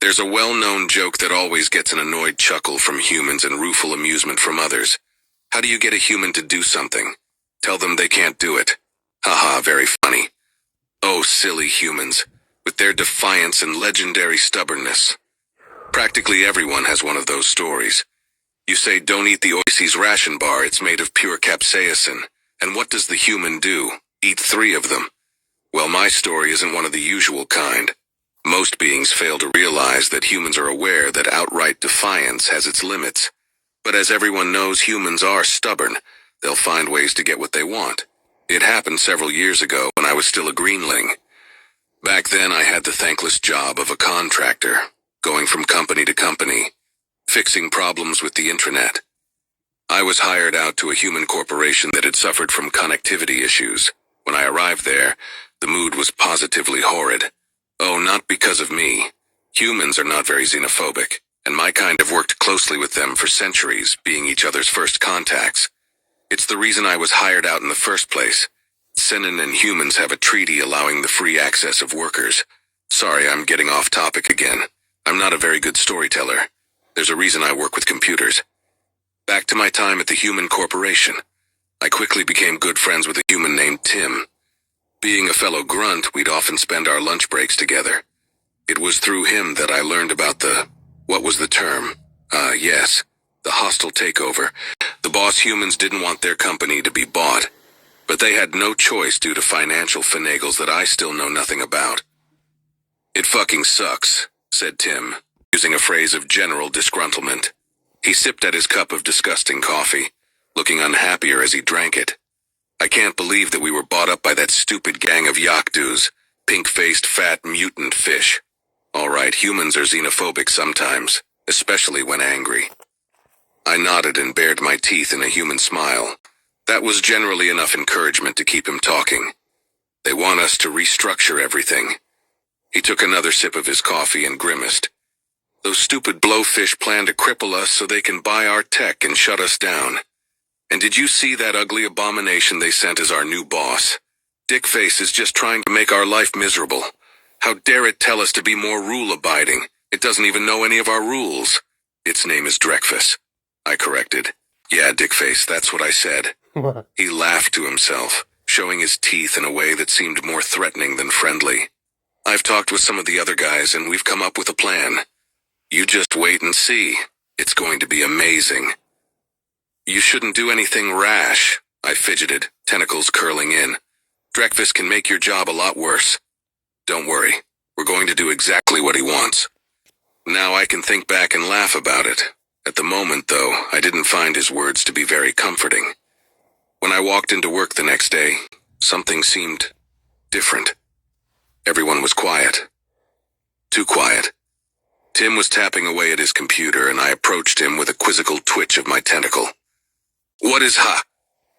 There's a well-known joke that always gets an annoyed chuckle from humans and rueful amusement from others. How do you get a human to do something? Tell them they can't do it. Haha, very funny. Oh, silly humans, with their defiance and legendary stubbornness. Practically everyone has one of those stories. You say don't eat the Oasis ration bar, it's made of pure capsaicin. And what does the human do? Eat 3 of them. Well, my story isn't one of the usual kind. Most beings fail to realize that humans are aware that outright defiance has its limits. But as everyone knows, humans are stubborn. They'll find ways to get what they want. It happened several years ago when I was still a greenling. Back then I had the thankless job of a contractor, going from company to company, fixing problems with the intranet. I was hired out to a human corporation that had suffered from connectivity issues. When I arrived there, the mood was positively horrid. Oh, not because of me. Humans are not very xenophobic, and my kind have worked closely with them for centuries, being each other's first contacts. It's the reason I was hired out in the first place. Senin and humans have a treaty allowing the free access of workers. Sorry, I'm getting off topic again. I'm not a very good storyteller. There's a reason I work with computers. Back to my time at the human corporation. I quickly became good friends with a human named Tim. Being a fellow grunt, we'd often spend our lunch breaks together. It was through him that I learned about what was the term? Yes, the hostile takeover. The boss humans didn't want their company to be bought, but they had no choice due to financial finagles that I still know nothing about. It fucking sucks, said Tim, using a phrase of general disgruntlement. He sipped at his cup of disgusting coffee, looking unhappier as he drank it. I can't believe that we were bought up by that stupid gang of Yakdus, pink-faced fat mutant fish. All right, humans are xenophobic sometimes, especially when angry. I nodded and bared my teeth in a human smile. That was generally enough encouragement to keep him talking. They want us to restructure everything. He took another sip of his coffee and grimaced. Those stupid blowfish plan to cripple us so they can buy our tech and shut us down. And did you see that ugly abomination they sent as our new boss? Dickface is just trying to make our life miserable. How dare it tell us to be more rule-abiding? It doesn't even know any of our rules. Its name is Drekfus, I corrected. Yeah, Dickface, that's what I said. He laughed to himself, showing his teeth in a way that seemed more threatening than friendly. I've talked with some of the other guys and we've come up with a plan. You just wait and see. It's going to be amazing. You shouldn't do anything rash, I fidgeted, tentacles curling in. Drekfus can make your job a lot worse. Don't worry, we're going to do exactly what he wants. Now I can think back and laugh about it. At the moment, though, I didn't find his words to be very comforting. When I walked into work the next day, something seemed different. Everyone was quiet. Too quiet. Tim was tapping away at his computer, and I approached him with a quizzical twitch of my tentacle. What is ha?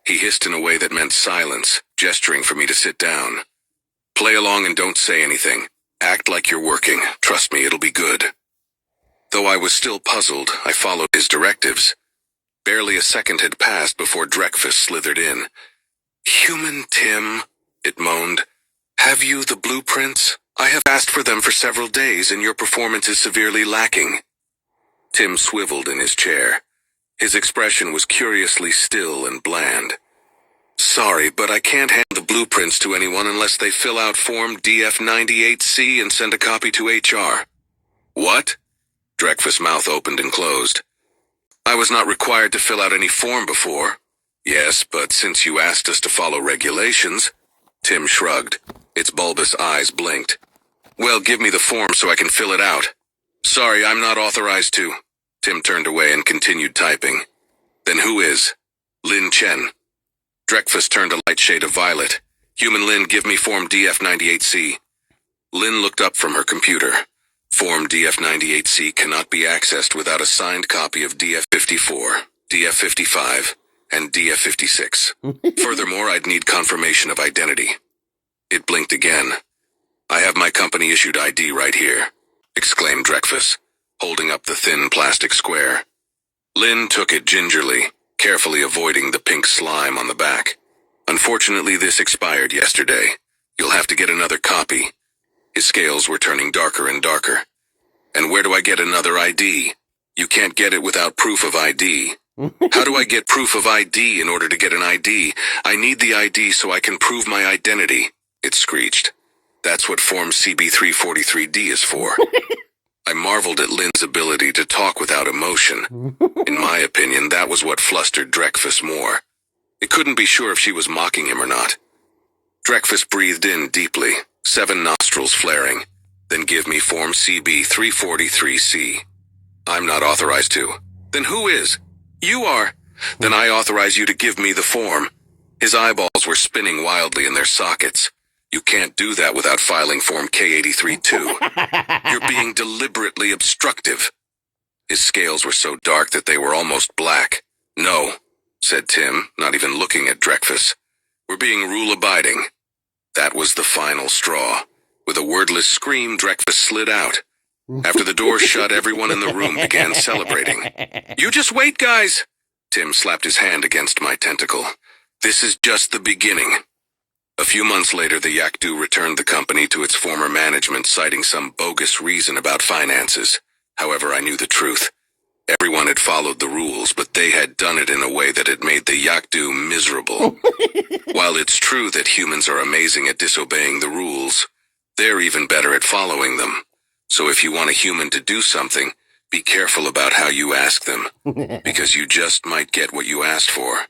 He hissed in a way that meant silence, gesturing for me to sit down. Play along and don't say anything. Act like you're working. Trust me, it'll be good. Though I was still puzzled, I followed his directives. Barely a second had passed before Drekfus slithered in. Human Tim, it moaned. Have you the blueprints? I have asked for them for several days and your performance is severely lacking. Tim swiveled in his chair. His expression was curiously still and bland. Sorry, but I can't hand the blueprints to anyone unless they fill out Form DF98C and send a copy to HR. What? Drekfus' mouth opened and closed. I was not required to fill out any form before. Yes, but since you asked us to follow regulations... Tim shrugged. Its bulbous eyes blinked. Well, give me the form so I can fill it out. Sorry, I'm not authorized to. Tim turned away and continued typing. Then who is? Lin Chen. Drekfus turned a light shade of violet. Human Lin, give me Form DF98C. Lin looked up from her computer. Form DF98C cannot be accessed without a signed copy of DF54, DF55, and DF56. Furthermore, I'd need confirmation of identity. It blinked again. I have my company-issued ID right here, exclaimed Drekfus, holding up the thin plastic square. Lin took it gingerly, carefully avoiding the pink slime on the back. Unfortunately, this expired yesterday. You'll have to get another copy. His scales were turning darker and darker. And where do I get another ID? You can't get it without proof of ID. How do I get proof of ID in order to get an ID? I need the ID so I can prove my identity, it screeched. That's what Form CB343D is for. I marveled at Lynn's ability to talk without emotion. In my opinion, that was what flustered Drekfus more. It couldn't be sure if she was mocking him or not. Drekfus breathed in deeply, 7 nostrils flaring. Then give me Form CB343C. I'm not authorized to. Then who is? You are. Then I authorize you to give me the form. His eyeballs were spinning wildly in their sockets. You can't do that without filing Form K83-2. You're being deliberately obstructive. His scales were so dark that they were almost black. No, said Tim, not even looking at Drekfus. We're being rule-abiding. That was the final straw. With a wordless scream, Drekfus slid out. After the door shut, everyone in the room began celebrating. You just wait, guys! Tim slapped his hand against my tentacle. This is just the beginning. A few months later, the Yakdu returned the company to its former management, citing some bogus reason about finances. However, I knew the truth. Everyone had followed the rules, but they had done it in a way that had made the Yakdu miserable. While it's true that humans are amazing at disobeying the rules, they're even better at following them. So if you want a human to do something, be careful about how you ask them, because you just might get what you asked for.